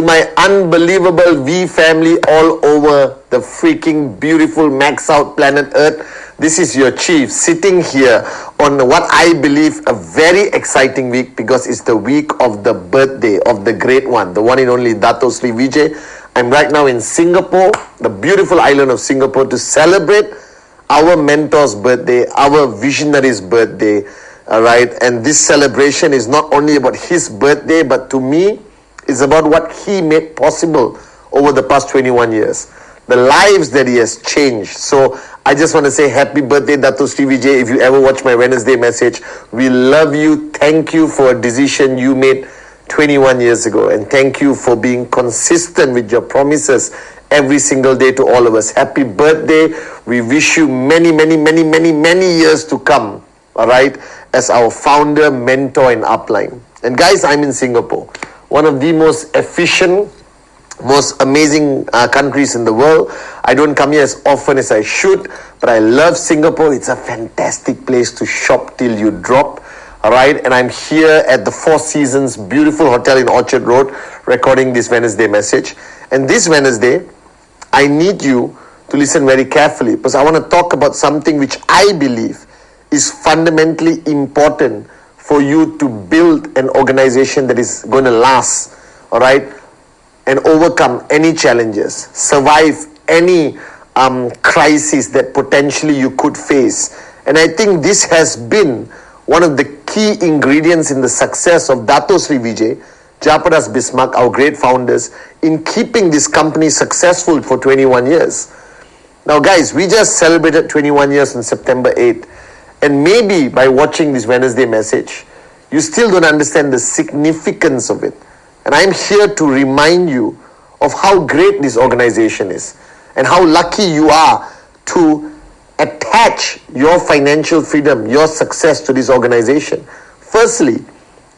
my unbelievable V family all over the freaking beautiful Max Out planet Earth. This is your chief sitting here on what I believe a very exciting week, because it's the week of the birthday of the great one, the one and only Dato Sri Vijay. I'm right now in Singapore, the beautiful island of Singapore, to celebrate our mentor's birthday, our visionary's birthday. All right, and this celebration is not only about his birthday, but to me, it's about what he made possible over the past 21 years. The lives that he has changed. So I just want to say happy birthday, Dato Sri Vijay. If you ever watch my Wednesday message, we love you. Thank you for a decision you made 21 years ago. And thank you for being consistent with your promises every single day to all of us. Happy birthday. We wish you many, many, many, many, many years to come. All right, as our founder, mentor, and upline. And guys, I'm in Singapore, one of the most efficient, most amazing countries in the world. I don't come here as often as I should, but I love Singapore. It's a fantastic place to shop till you drop. All right, and I'm here at the Four Seasons beautiful hotel in Orchard Road, recording this Wednesday message. And this Wednesday, I need you to listen very carefully, because I want to talk about something which I believe is fundamentally important for you to build an organization that is going to last, all right, and overcome any challenges, survive any crisis that potentially you could face. And I think this has been one of the key ingredients in the success of Dato Sri Vijay, Jayaprakash Bismarck, our great founders, in keeping this company successful for 21 years. Now guys, we just celebrated 21 years on September 8th. And maybe by watching this Wednesday message, you still don't understand the significance of it. And I'm here to remind you of how great this organization is and how lucky you are to attach your financial freedom, your success to this organization. Firstly,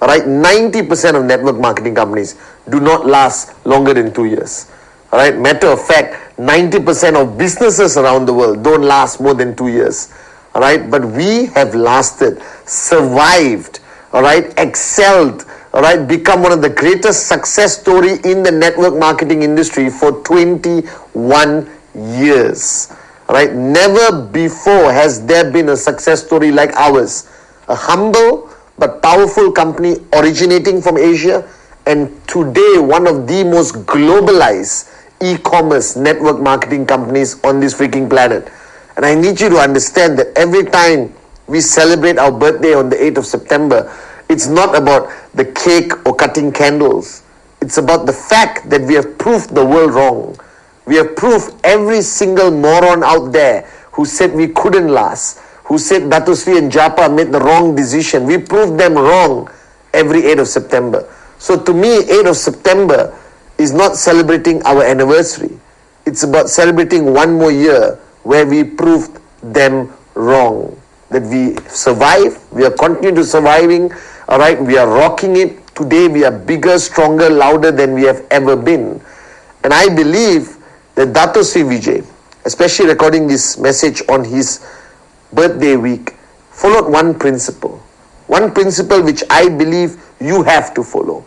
all right, 90% of network marketing companies do not last longer than 2 years. All right, matter of fact, 90% of businesses around the world don't last more than 2 years. All right, but we have lasted, survived, all right, excelled, all right, become one of the greatest success story in the network marketing industry for 21 years. All right, never before has there been a success story like ours. A humble but powerful company originating from Asia, and today one of the most globalized e-commerce network marketing companies on this freaking planet. And I need you to understand that every time we celebrate our birthday on the 8th of September, it's not about the cake or cutting candles. It's about the fact that we have proved the world wrong. We have proved every single moron out there who said we couldn't last, who said Dato Sri and Japa made the wrong decision. We proved them wrong every 8th of September. So to me, 8th of September is not celebrating our anniversary. It's about celebrating one more year where we proved them wrong. That we survive, we are continuing to surviving, all right, we are rocking it. Today we are bigger, stronger, louder than we have ever been. And I believe that Dato Sri Vijay, especially recording this message on his birthday week, followed one principle which I believe you have to follow.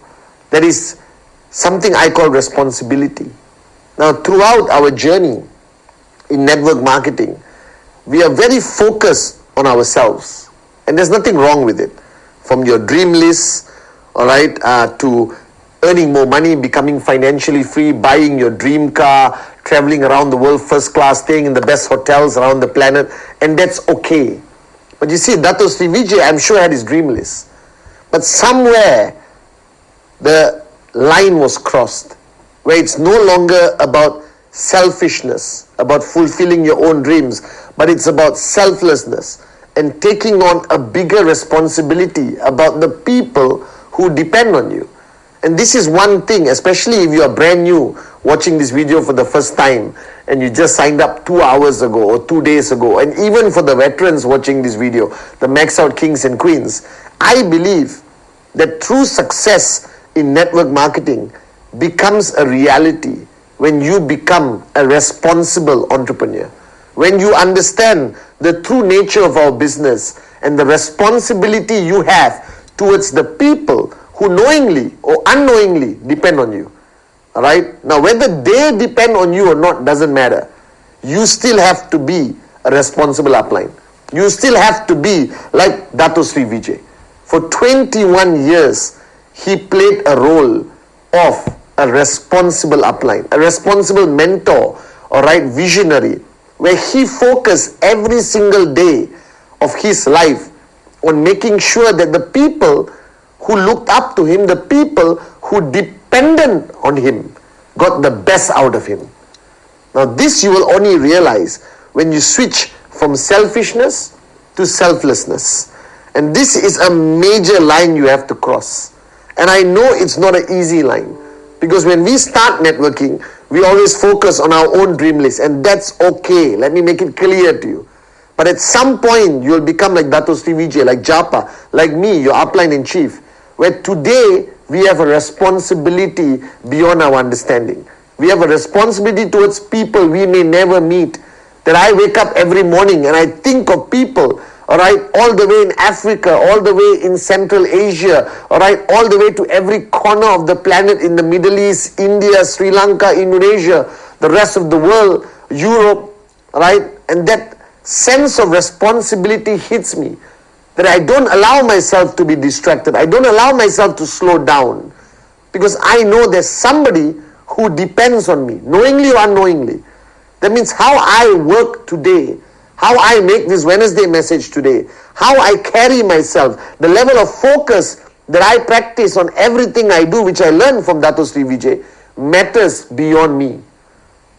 That is something I call responsibility. Now, throughout our journey in network marketing, we are very focused on ourselves, and there's nothing wrong with it. From your dream list, all right, to earning more money, becoming financially free, buying your dream car, traveling around the world first class, staying in the best hotels around the planet, and that's okay. But you see, Dato Sri Vijay, I'm sure, had his dream list, but somewhere the line was crossed, where it's no longer about selfishness, about fulfilling your own dreams, but it's about selflessness and taking on a bigger responsibility about the people who depend on you. And this is one thing, especially if you are brand new watching this video for the first time and you just signed up 2 hours ago or 2 days ago, and even for the veterans watching this video, the Max Out Kings and Queens, I believe that true success in network marketing becomes a reality when you become a responsible entrepreneur. When you understand the true nature of our business and the responsibility you have towards the people who knowingly or unknowingly depend on you. Alright? Now whether they depend on you or not doesn't matter. You still have to be a responsible upline. You still have to be like Dato Sri Vijay. For 21 years, he played a role of a responsible upline, a responsible mentor, alright, visionary, where he focused every single day of his life on making sure that the people who looked up to him, the people who depended on him, got the best out of him. Now this you will only realize when you switch from selfishness to selflessness. And this is a major line you have to cross. And I know it's not an easy line, because when we start networking, we always focus on our own dream list, and that's okay. Let me make it clear to you. But at some point, you'll become like Dato Sri Vijay, like Japa, like me, your upline in chief, where today we have a responsibility beyond our understanding. We have a responsibility towards people we may never meet. That I wake up every morning and I think of people, alright, all the way in Africa, all the way in Central Asia, alright, all the way to every corner of the planet, in the Middle East, India, Sri Lanka, Indonesia, the rest of the world, Europe, alright, and that sense of responsibility hits me, that I don't allow myself to be distracted. I don't allow myself to slow down, because I know there's somebody who depends on me, knowingly or unknowingly. That means how I work today, how I make this Wednesday message today, how I carry myself, the level of focus that I practice on everything I do, which I learned from Dato Sri Vijay, matters beyond me.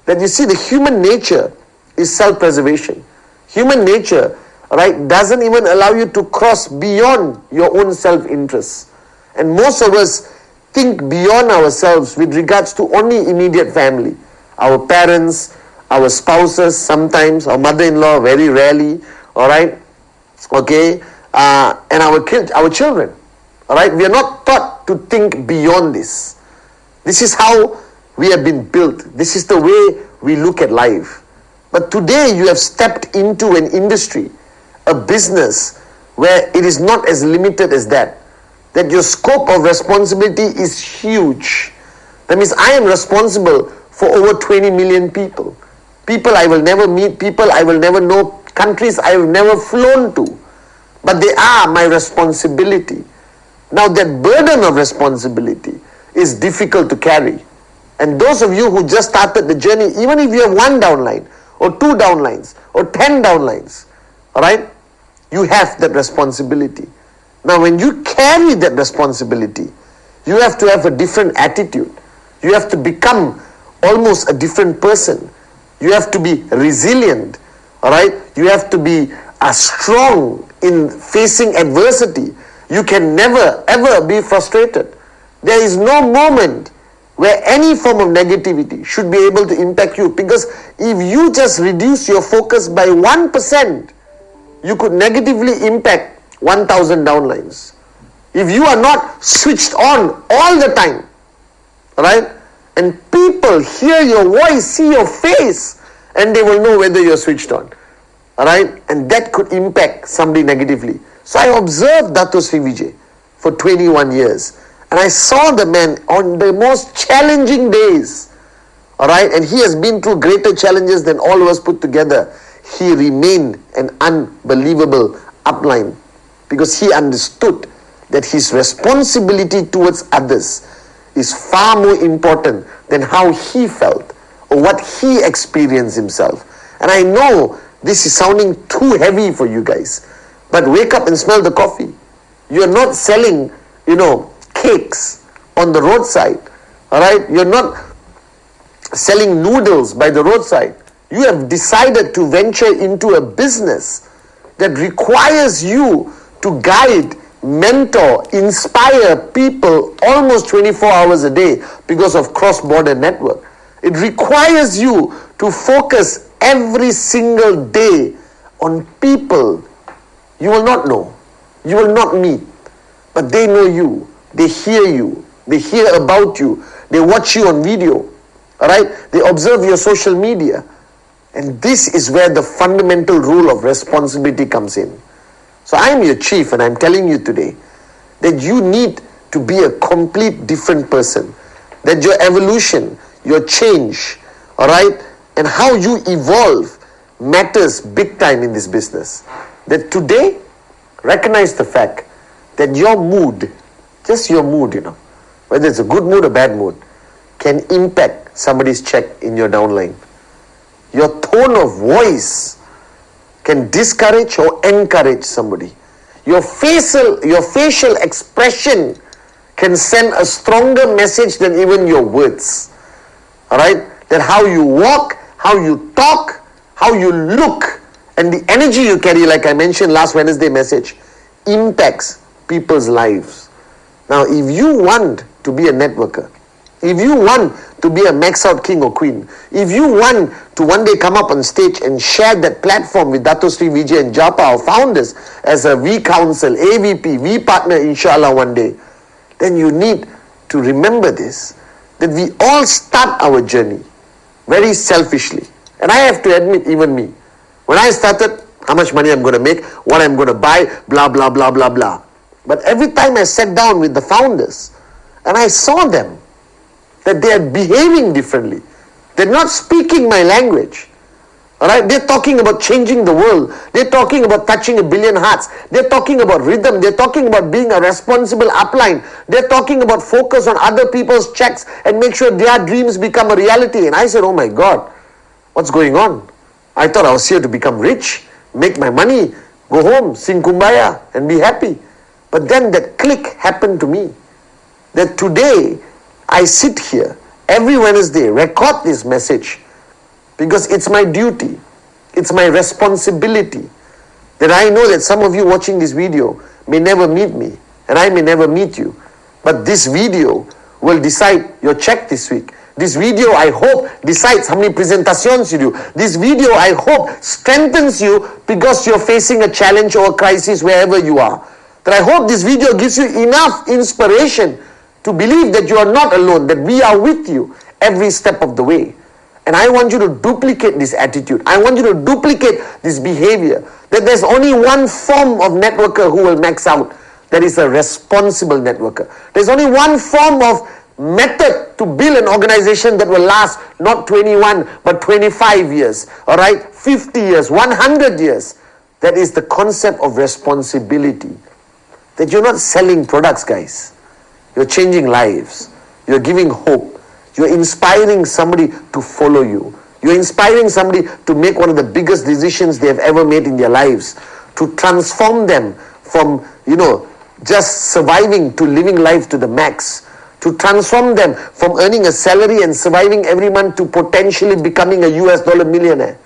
That you see, the human nature is self-preservation. Human nature, right, doesn't even allow you to cross beyond your own self-interest. And most of us think beyond ourselves with regards to only immediate family. Our parents, our spouses, sometimes our mother-in-law, very rarely, all right, okay, and our children, all right. We are not taught to think beyond this. This is how we have been built. This is the way we look at life. But today you have stepped into an industry, a business, where it is not as limited as that. That your scope of responsibility is huge. That means I am responsible for over 20 million people. People I will never meet, people I will never know, countries I have never flown to. But they are my responsibility. Now that burden of responsibility is difficult to carry. And those of you who just started the journey, even if you have 1 downline, or 2 downlines, or 10 downlines, alright, you have that responsibility. Now when you carry that responsibility, you have to have a different attitude. You have to become almost a different person. You have to be resilient, alright? You have to be strong in facing adversity. You can never ever be frustrated. There is no moment where any form of negativity should be able to impact you, because if you just reduce your focus by 1%, you could negatively impact 1,000 downlines. If you are not switched on all the time, right? And people hear your voice, see your face, and they will know whether you're switched on. Alright? And that could impact somebody negatively. So I observed Dato Sri Vijay for 21 years. And I saw the man on the most challenging days. Alright? And he has been through greater challenges than all of us put together. He remained an unbelievable upline, because he understood that his responsibility towards others is far more important than how he felt or what he experienced himself. And I know this is sounding too heavy for you guys, but wake up and smell the coffee. You're not selling, cakes on the roadside, all right? You're not selling noodles by the roadside. You have decided to venture into a business that requires you to guide, mentor, inspire people almost 24 hours a day because of cross-border network. It requires you to focus every single day on people you will not know, you will not meet, but they know you, they hear about you, they watch you on video, all right? They observe your social media. And this is where the fundamental rule of responsibility comes in. So I am your chief, and I'm telling you today that you need to be a complete different person. that your evolution, your change, all right, and how you evolve matters big time in this business. That today, recognize the fact that your mood, just your mood, whether it's a good mood or bad mood, can impact somebody's check in your downline. Your tone of voice can discourage or encourage somebody. Your facial expression can send a stronger message than even your words. All right? That how you walk, how you talk, how you look, and the energy you carry, like I mentioned last Wednesday message, impacts people's lives. Now, if you want to be a networker, if you want to be a max out king or queen, if you want to one day come up on stage and share that platform with Dato Sri Vijay and Japa, our founders, as a V Council, AVP, V partner, inshallah, one day, then you need to remember this, that we all start our journey very selfishly. And I have to admit, even me, when I started, how much money I'm going to make, what I'm going to buy, blah, blah, blah, blah, blah. But every time I sat down with the founders and I saw them, that they are behaving differently. They're not speaking my language. All right? They're talking about changing the world. They're talking about touching 1 billion hearts. They're talking about rhythm. They're talking about being a responsible upline. They're talking about focus on other people's checks and make sure their dreams become a reality. And I said, oh my God, what's going on? I thought I was here to become rich, make my money, go home, sing Kumbaya and be happy. But then that click happened to me. That today, I sit here every Wednesday, record this message because it's my duty, it's my responsibility, that I know that some of you watching this video may never meet me and I may never meet you, but this video will decide your check this week. This video, I hope, decides how many presentations you do. This video, I hope, strengthens you because you're facing a challenge or a crisis wherever you are. That I hope this video gives you enough inspiration to believe that you are not alone, that we are with you every step of the way. And I want you to duplicate this attitude. I want you to duplicate this behavior. That there's only one form of networker who will max out. That is a responsible networker. There's only one form of method to build an organization that will last not 21 but 25 years. All right? 50 years, 100 years. That is the concept of responsibility. That you're not selling products, guys. You're changing lives. You're giving hope. You're inspiring somebody to follow you. You're inspiring somebody to make one of the biggest decisions they have ever made in their lives. To transform them from, just surviving to living life to the max. To transform them from earning a salary and surviving every month to potentially becoming a US dollar millionaire.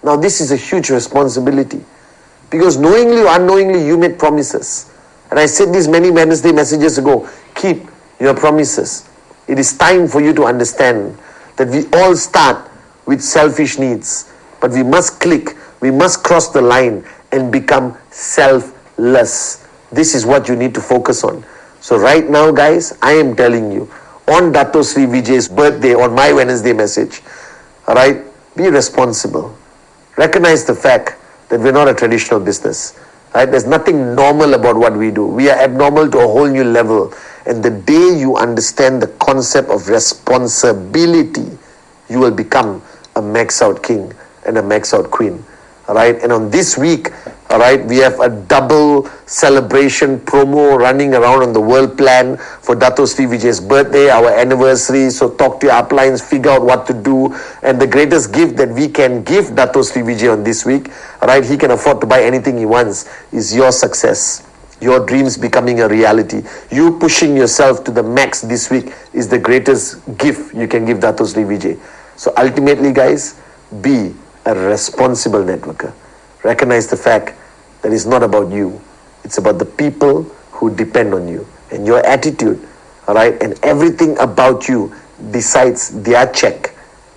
Now this is a huge responsibility. Because knowingly or unknowingly you made promises. And I said this many Wednesday messages ago. Keep your promises. It is time for you to understand that we all start with selfish needs. But we must click. We must cross the line and become selfless. This is what you need to focus on. So right now, guys, I am telling you, on Dato Sri Vijay's birthday, on my Wednesday message, all right, be responsible. Recognize the fact that we're not a traditional business. Right? There's nothing normal about what we do. We are abnormal to a whole new level. And the day you understand the concept of responsibility, you will become a max out king and a max out queen. All right? And on this week, all right, we have a double celebration promo running around on the world plan for Dato Sri Vijay's birthday, our anniversary. So talk to your uplines, figure out what to do. And the greatest gift that we can give Dato Sri Vijay on this week, all right, he can afford to buy anything he wants, is your success. Your dreams becoming a reality. You pushing yourself to the max this week is the greatest gift you can give Dato Sri Vijay. So ultimately, guys, be a responsible networker. Recognize the fact that it's not about you. It's about the people who depend on you. And your attitude, all right, and everything about you decides their check,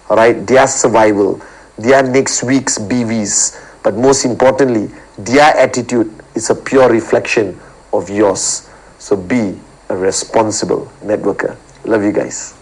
all right, their survival, their next week's BVs. But most importantly, their attitude is a pure reflection of yours. So be a responsible networker. Love you guys.